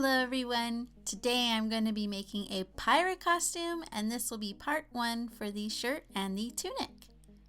Hello everyone! Today I'm going to be making a pirate costume, and this will be part 1 for the shirt and the tunic.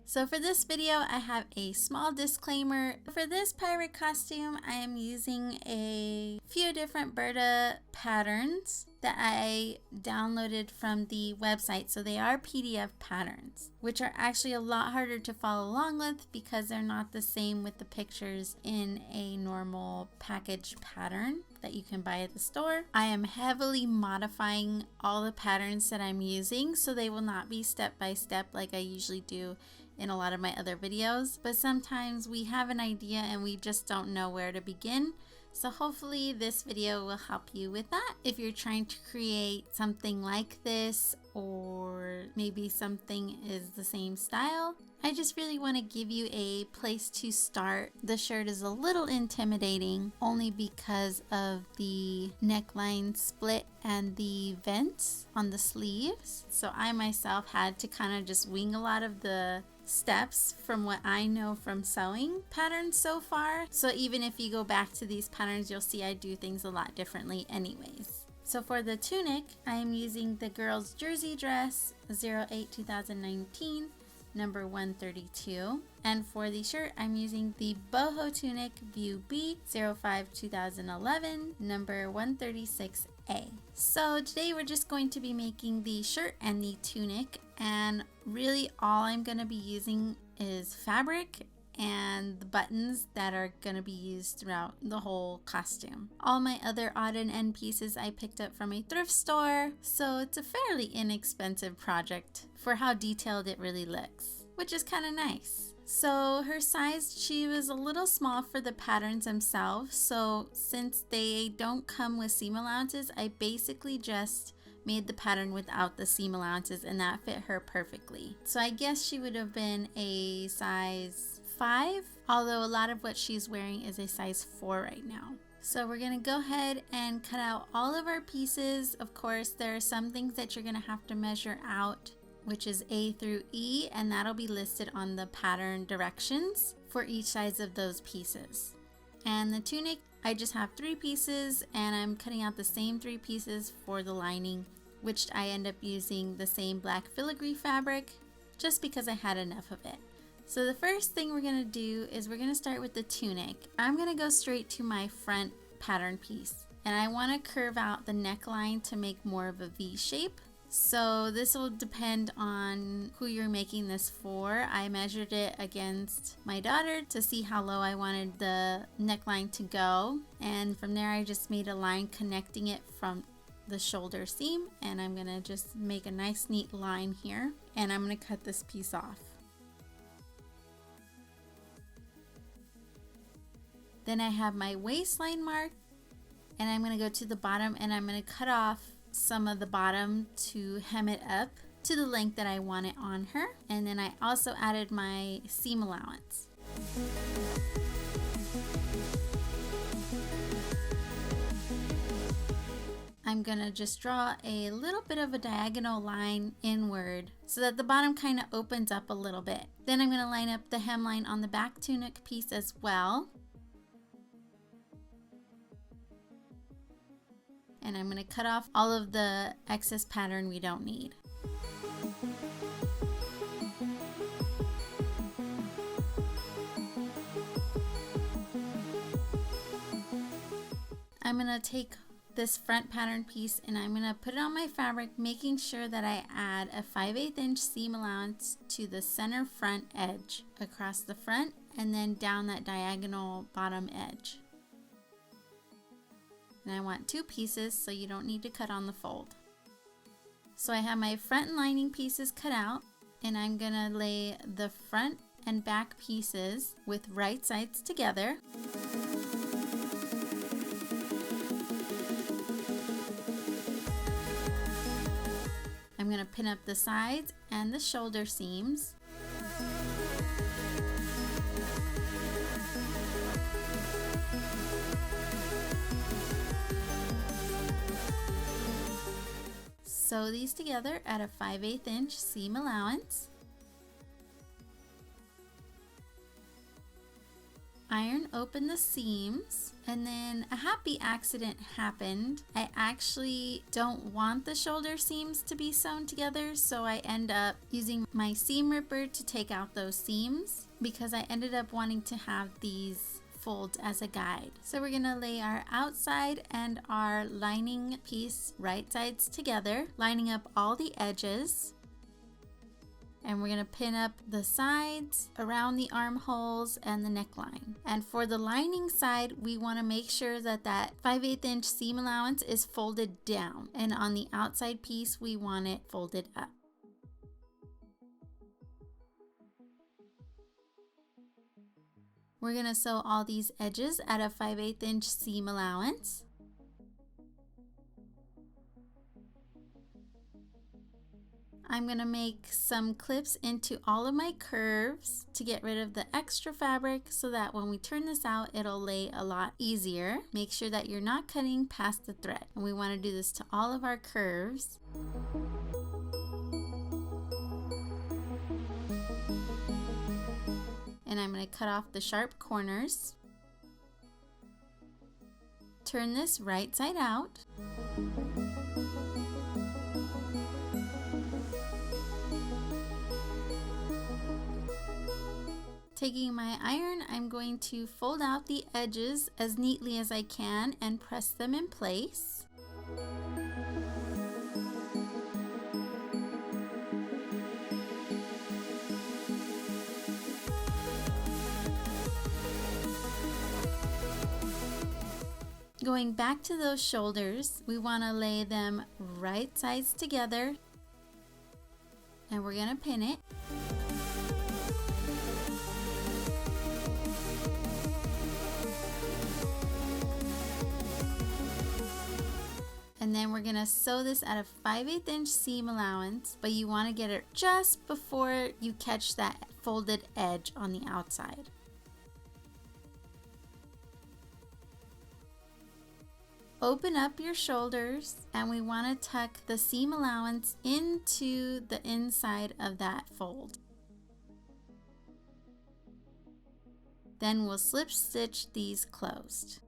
So for this video I have a small disclaimer. For this pirate costume I am using a few different Burda patterns that I downloaded from the website. So they are PDF patterns, which are actually a lot harder to follow along with because they're not the same with the pictures in a normal package pattern that you can buy at the store. I am heavily modifying all the patterns that I'm using, so they will not be step by step like I usually do in a lot of my other videos, but sometimes we have an idea and we just don't know where to begin. So hopefully this video will help you with that. If you're trying to create something like this, or maybe something is the same style, I just really want to give you a place to start. The shirt is a little intimidating only because of the neckline split and the vents on the sleeves. So I myself had to kind of just wing a lot of the steps from what I know from sewing patterns so far. So even if you go back to these patterns, you'll see I do things a lot differently anyways. So for the tunic, I am using the girls jersey dress 08-2019 number 132, and for the shirt I'm using the Boho tunic view B 05-2011 number 136A. So today we're just going to be making the shirt and the tunic, and really all I'm going to be using is fabric and the buttons that are going to be used throughout the whole costume. All my other odd and end pieces I picked up from a thrift store, so it's a fairly inexpensive project for how detailed it really looks, which is kind of nice. So her size, she was a little small for the patterns themselves, so since they don't come with seam allowances, I basically just made the pattern without the seam allowances, and that fit her perfectly. So I guess she would have been a size 5, although a lot of what she's wearing is a size 4 right now. So we're gonna go ahead and cut out all of our pieces. Of course, there are some things that you're gonna have to measure out, which is A through E, and that'll be listed on the pattern directions for each size of those pieces. And the tunic, I just have 3 pieces, and I'm cutting out the same 3 pieces for the lining, which I end up using the same black filigree fabric just because I had enough of it. So the first thing we're gonna do is we're gonna start with the tunic. I'm gonna go straight to my front pattern piece, and I wanna curve out the neckline to make more of a V shape. So this will depend on who you're making this for. I measured it against my daughter to see how low I wanted the neckline to go, and from there I just made a line connecting it from the shoulder seam, and I'm gonna just make a nice neat line here, and I'm gonna cut this piece off. Then I have my waistline mark, and I'm gonna go to the bottom and I'm gonna cut off some of the bottom to hem it up to the length that I want it on her. And then I also added my seam allowance. I'm gonna just draw a little bit of a diagonal line inward so that the bottom kind of opens up a little bit. Then I'm gonna line up the hemline on the back tunic piece as well. And I'm going to cut off all of the excess pattern we don't need. I'm going to take this front pattern piece and I'm going to put it on my fabric, making sure that I add a 5/8 inch seam allowance to the center front edge across the front and then down that diagonal bottom edge. And I want 2 pieces, so you don't need to cut on the fold. So I have my front and lining pieces cut out, and I'm gonna lay the front and back pieces with right sides together. I'm gonna pin up the sides and the shoulder seams. Sew these together at a 5/8 inch seam allowance. iron open the seams, and then a happy accident happened. I actually don't want the shoulder seams to be sewn together, so I end up using my seam ripper to take out those seams because I ended up wanting to have these fold as a guide. So we're gonna lay our outside and our lining piece right sides together, lining up all the edges. And we're gonna pin up the sides around the armholes and the neckline. And for the lining side, we wanna make sure that that 5/8 inch seam allowance is folded down. And on the outside piece, we want it folded up. We're gonna sew all these edges at a 5/8 inch seam allowance. I'm gonna make some clips into all of my curves to get rid of the extra fabric so that when we turn this out, it'll lay a lot easier. Make sure that you're not cutting past the thread. And we wanna do this to all of our curves. And I'm going to cut off the sharp corners. Turn this right side out. Taking my iron, I'm going to fold out the edges as neatly as I can and press them in place. Going back to those shoulders, we want to lay them right sides together, and we're going to pin it. And then we're going to sew this at a 5/8 inch seam allowance, but you want to get it just before you catch that folded edge on the outside. Open up your shoulders, and we want to tuck the seam allowance into the inside of that fold. Then we'll slip stitch these closed.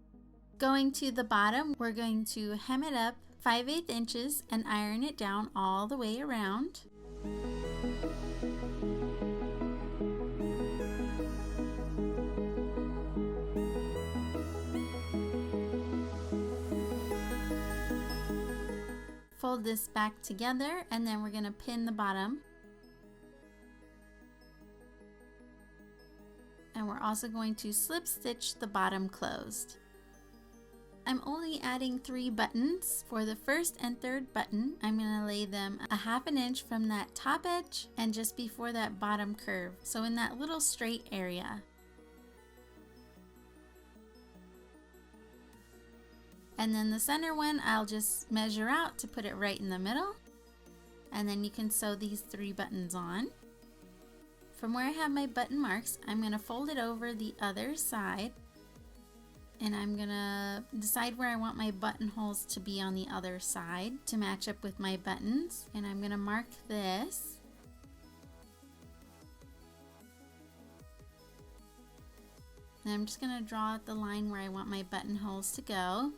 Going to the bottom, we're going to hem it up 5/8 inches and iron it down all the way around. Fold this back together, and then we're going to pin the bottom. And we're also going to slip stitch the bottom closed. I'm only adding 3 buttons. For the first and third button, I'm going to lay them a 1/2 inch from that top edge and just before that bottom curve, so in that little straight area. And then the center one, I'll just measure out to put it right in the middle. And then you can sew these 3 buttons on. From where I have my button marks, I'm going to fold it over the other side. And I'm going to decide where I want my buttonholes to be on the other side to match up with my buttons. And I'm going to mark this. And I'm just going to draw out the line where I want my buttonholes to go.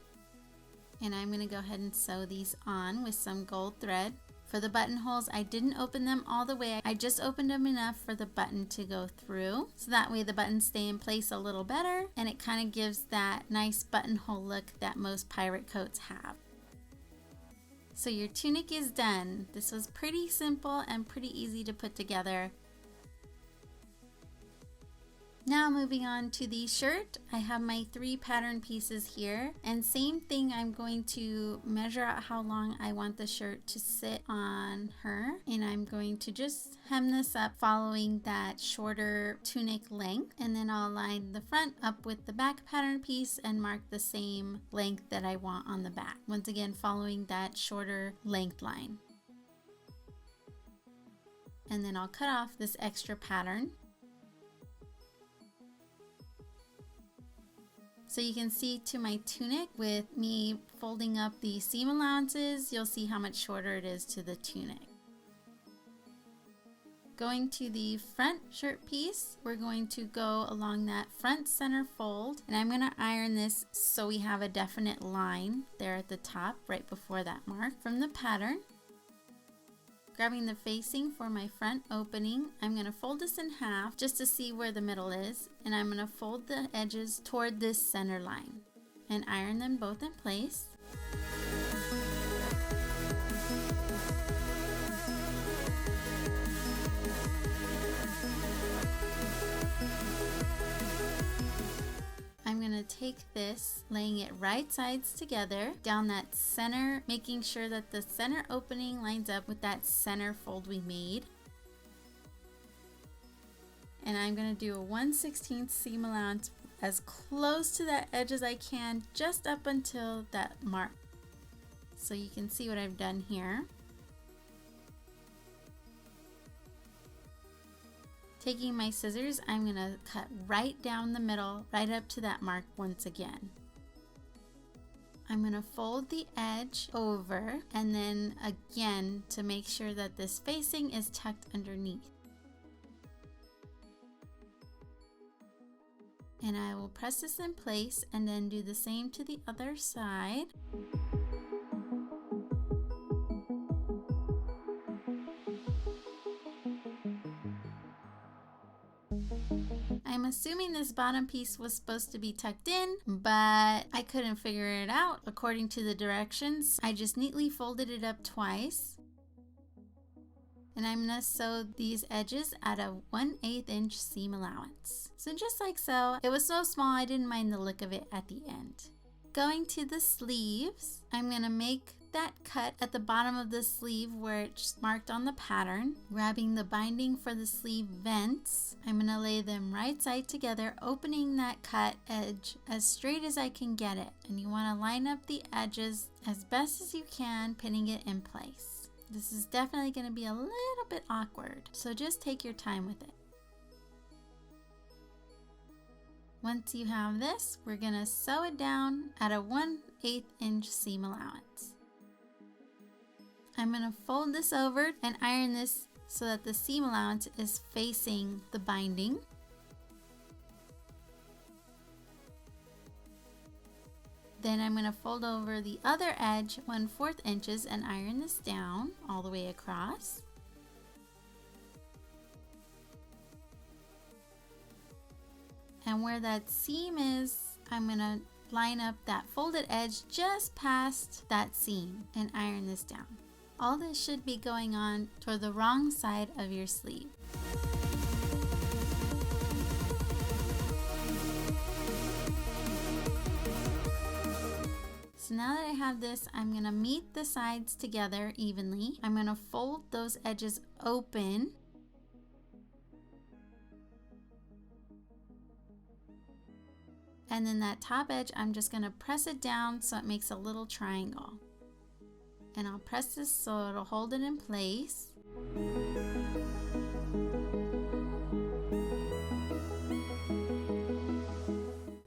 And I'm going to go ahead and sew these on with some gold thread. For the buttonholes, I didn't open them all the way. I just opened them enough for the button to go through. So that way the buttons stay in place a little better, and it kind of gives that nice buttonhole look that most pirate coats have. So your tunic is done. This was pretty simple and pretty easy to put together. Now moving on to the shirt, I have my 3 pattern pieces here, and same thing, I'm going to measure out how long I want the shirt to sit on her, and I'm going to just hem this up following that shorter tunic length, and then I'll line the front up with the back pattern piece and mark the same length that I want on the back, once again following that shorter length line. And then I'll cut off this extra pattern. So you can see to my tunic, with me folding up the seam allowances, you'll see how much shorter it is to the tunic. Going to the front shirt piece, we're going to go along that front center fold, and I'm going to iron this so we have a definite line there at the top right before that mark from the pattern. Grabbing the facing for my front opening, I'm going to fold this in half just to see where the middle is, and I'm going to fold the edges toward this center line and iron them both in place. I'm going to take this, laying it right sides together down that center, making sure that the center opening lines up with that center fold we made. And I'm going to do a 1/16 seam allowance as close to that edge as I can, just up until that mark. So you can see what I've done here. Taking my scissors, I'm going to cut right down the middle, right up to that mark once again. I'm going to fold the edge over and then again to make sure that this facing is tucked underneath. And I will press this in place and then do the same to the other side. I'm assuming this bottom piece was supposed to be tucked in, but I couldn't figure it out according to the directions. I just neatly folded it up twice. And I'm going to sew these edges at a 1/8 inch seam allowance. So just like so. It was so small I didn't mind the look of it at the end. Going to the sleeves, I'm going to make that cut at the bottom of the sleeve where it's marked on the pattern. Grabbing the binding for the sleeve vents, I'm going to lay them right side together, opening that cut edge as straight as I can get it. And you want to line up the edges as best as you can, pinning it in place. This is definitely going to be a little bit awkward, so just take your time with it. Once you have this, we're going to sew it down at a 1/8 inch seam allowance. I'm going to fold this over and iron this so that the seam allowance is facing the binding. Then I'm going to fold over the other edge 1/4 inches and iron this down all the way across. And where that seam is, I'm going to line up that folded edge just past that seam and iron this down. All this should be going on toward the wrong side of your sleeve. So now that I have this, I'm going to meet the sides together evenly. I'm going to fold those edges open. And then that top edge, I'm just going to press it down so it makes a little triangle. And I'll press this so it'll hold it in place.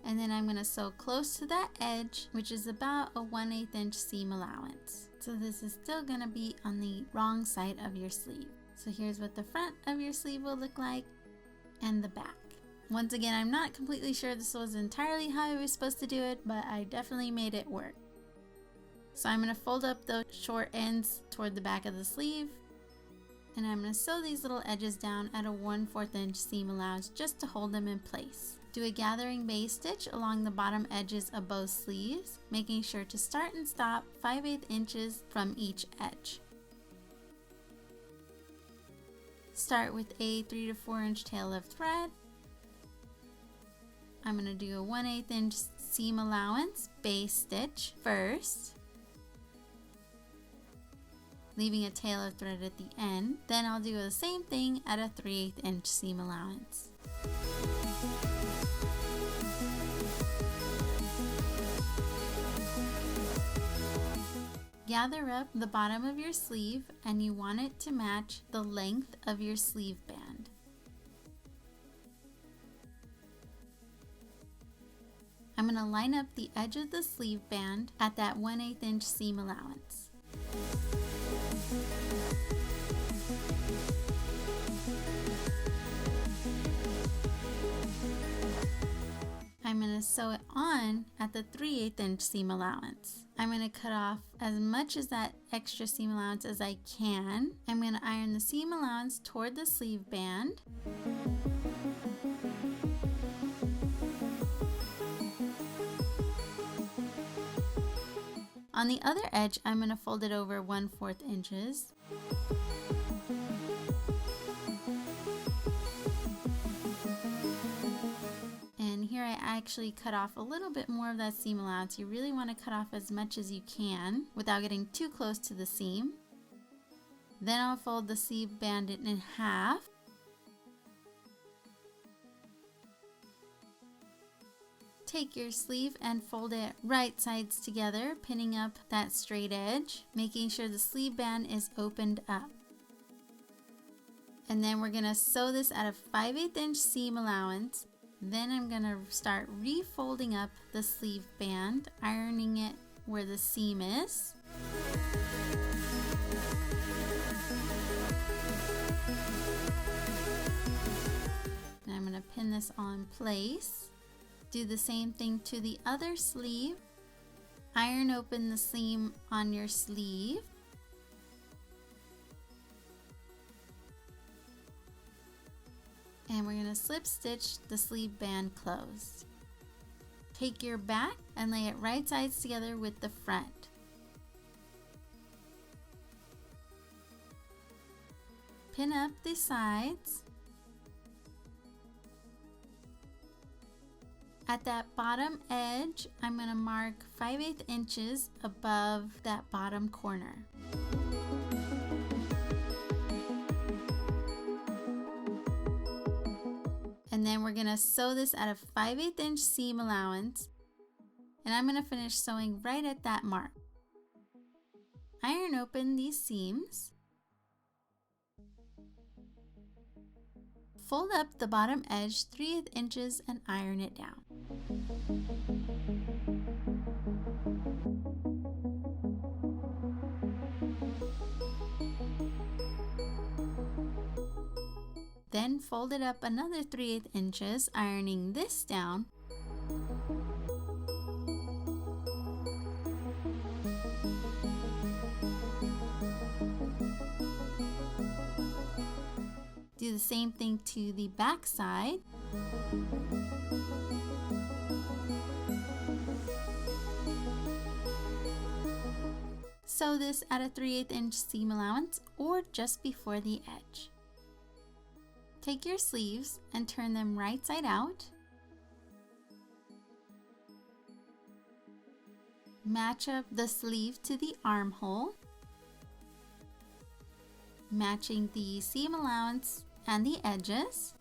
And then I'm going to sew close to that edge, which is about a 1/8 inch seam allowance. So this is still going to be on the wrong side of your sleeve. So here's what the front of your sleeve will look like and the back. Once again, I'm not completely sure this was entirely how I was supposed to do it, but I definitely made it work. So I'm going to fold up those short ends toward the back of the sleeve, and I'm going to sew these little edges down at a 1/4 inch seam allowance just to hold them in place. Do a gathering base stitch along the bottom edges of both sleeves, making sure to start and stop 5/8 inches from each edge. Start with a 3 to 4 inch tail of thread. I'm going to do a 1/8 inch seam allowance base stitch first, leaving a tail of thread at the end. Then I'll do the same thing at a 3/8 inch seam allowance. Gather up the bottom of your sleeve, and you want it to match the length of your sleeve band. I'm going to line up the edge of the sleeve band at that 1/8 inch seam allowance. I'm going to sew it on at the 3/8 inch seam allowance. I'm going to cut off as much of that extra seam allowance as I can. I'm going to iron the seam allowance toward the sleeve band. On the other edge, I'm going to fold it over 1/4 inches. And here I actually cut off a little bit more of that seam allowance. You really want to cut off as much as you can without getting too close to the seam. Then I'll fold the sleeve band in half. Take your sleeve and fold it right sides together, pinning up that straight edge, making sure the sleeve band is opened up. And then we're going to sew this at a 5/8 inch seam allowance. Then I'm going to start refolding up the sleeve band, ironing it where the seam is. And I'm going to pin this all in place. Do the same thing to the other sleeve. Iron open the seam on your sleeve. And we're going to slip stitch the sleeve band closed. Take your back and lay it right sides together with the front. Pin up the sides. At that bottom edge, I'm going to mark 5/8 inches above that bottom corner. And then we're going to sew this at a 5/8 inch seam allowance. And I'm going to finish sewing right at that mark. Iron open these seams. Fold up the bottom edge 3/8 inches and iron it down. Then fold it up another 3/8 inches, ironing this down. Do the same thing to the back side. Sew this at a 3/8 inch seam allowance or just before the edge. Take your sleeves and turn them right side out. Match up the sleeve to the armhole, matching the seam allowance and the edges.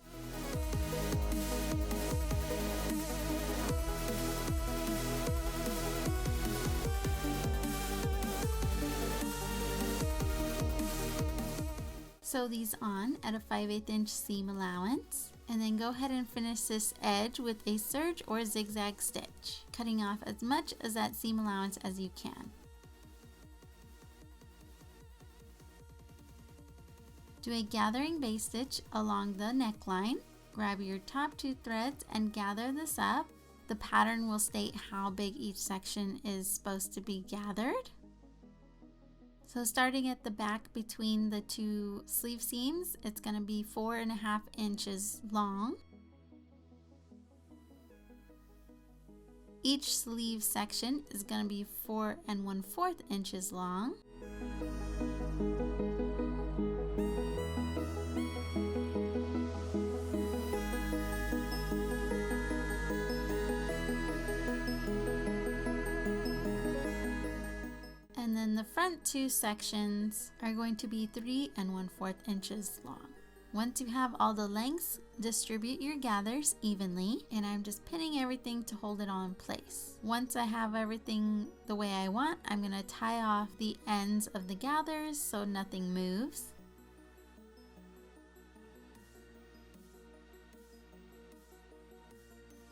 Sew these on at a 5/8 inch seam allowance, and then go ahead and finish this edge with a serge or zigzag stitch, cutting off as much of that seam allowance as you can. Do a gathering base stitch along the neckline. Grab your top 2 threads and gather this up. The pattern will state how big each section is supposed to be gathered. So starting at the back between the 2 sleeve seams, it's going to be 4.5 inches long. Each sleeve section is going to be 4 1/4 inches long. And then the front 2 sections are going to be 3 1/4 inches long. Once you have all the lengths, distribute your gathers evenly, and I'm just pinning everything to hold it all in place. Once I have everything the way I want, I'm going to tie off the ends of the gathers so nothing moves.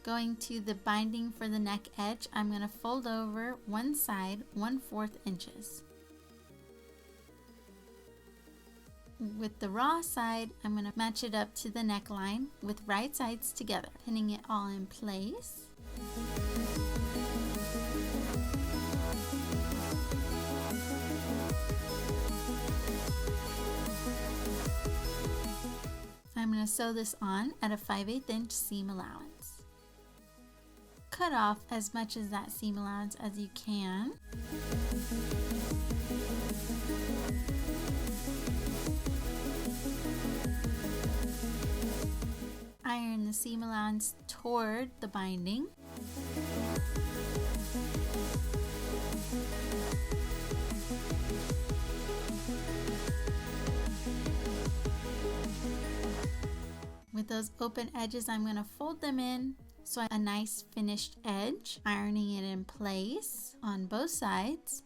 Going to the binding for the neck edge, I'm going to fold over one side 1/4 inches. With the raw side, I'm going to match it up to the neckline with right sides together, pinning it all in place. I'm going to sew this on at a 5/8 inch seam allowance. Cut off as much of that seam allowance as you can. Iron the seam allowance toward the binding. With those open edges, I'm going to fold them in so a nice finished edge, ironing it in place on both sides.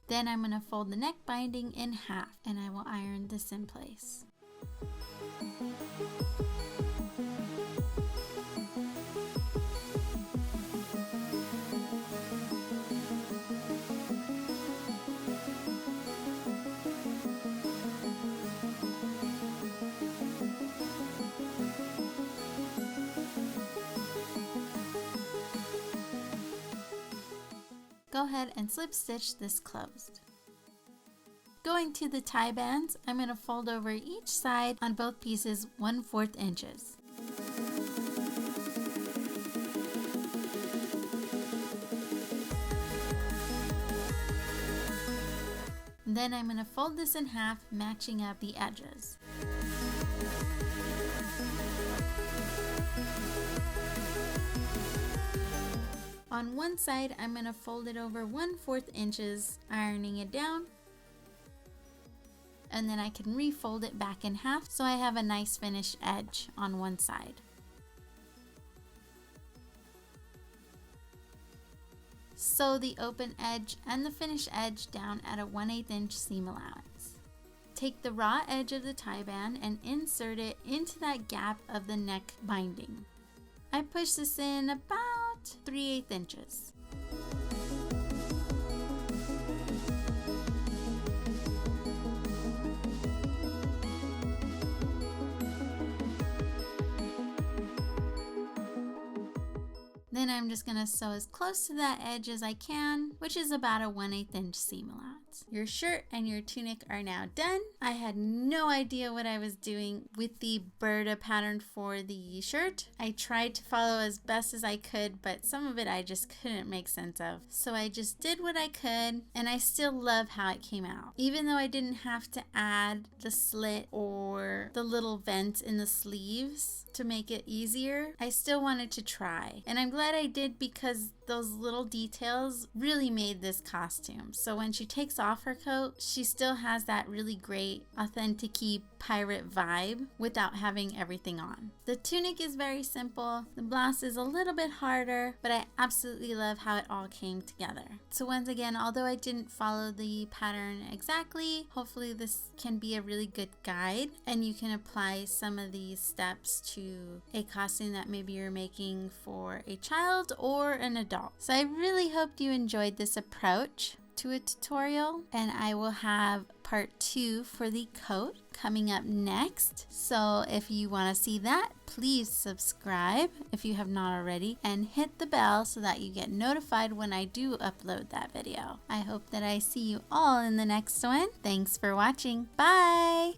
Then I'm going to fold the neck binding in half and I will iron this in place. Go ahead and slip stitch this closed. Going to the tie bands, I'm going to fold over each side on both pieces 1/4 inches. Then I'm going to fold this in half, matching up the edges. On one side, I'm going to fold it over 1/4 inches, ironing it down. And then I can refold it back in half so I have a nice finished edge on one side. Sew the open edge and the finished edge down at a 1/8 inch seam allowance. Take the raw edge of the tie band and insert it into that gap of the neck binding. I push this in about 3/8 inches. Then I'm just going to sew as close to that edge as I can, which is about a 1/8 inch seam allowance. Your shirt and your tunic are now done. I had no idea what I was doing with the Burda pattern for the shirt. I tried to follow as best as I could, but some of it I just couldn't make sense of. So I just did what I could, and I still love how it came out. Even though I didn't have to add the slit or the little vent in the sleeves to make it easier, I still wanted to try. And I'm glad I did because those little details really made this costume. So when she takes off her coat, she still has that really great authentic-y pirate vibe without having everything on. The tunic is very simple. The blouse is a little bit harder, but I absolutely love how it all came together. So once again, although I didn't follow the pattern exactly, hopefully this can be a really good guide and you can apply some of these steps to a costume that maybe you're making for a child or an adult. So I really hope you enjoyed this approach to a tutorial, and I will have part 2 for the coat coming up next. So if you want to see that, please subscribe if you have not already and hit the bell so that you get notified when I do upload that video. I hope that I see you all in the next one. Thanks for watching. Bye!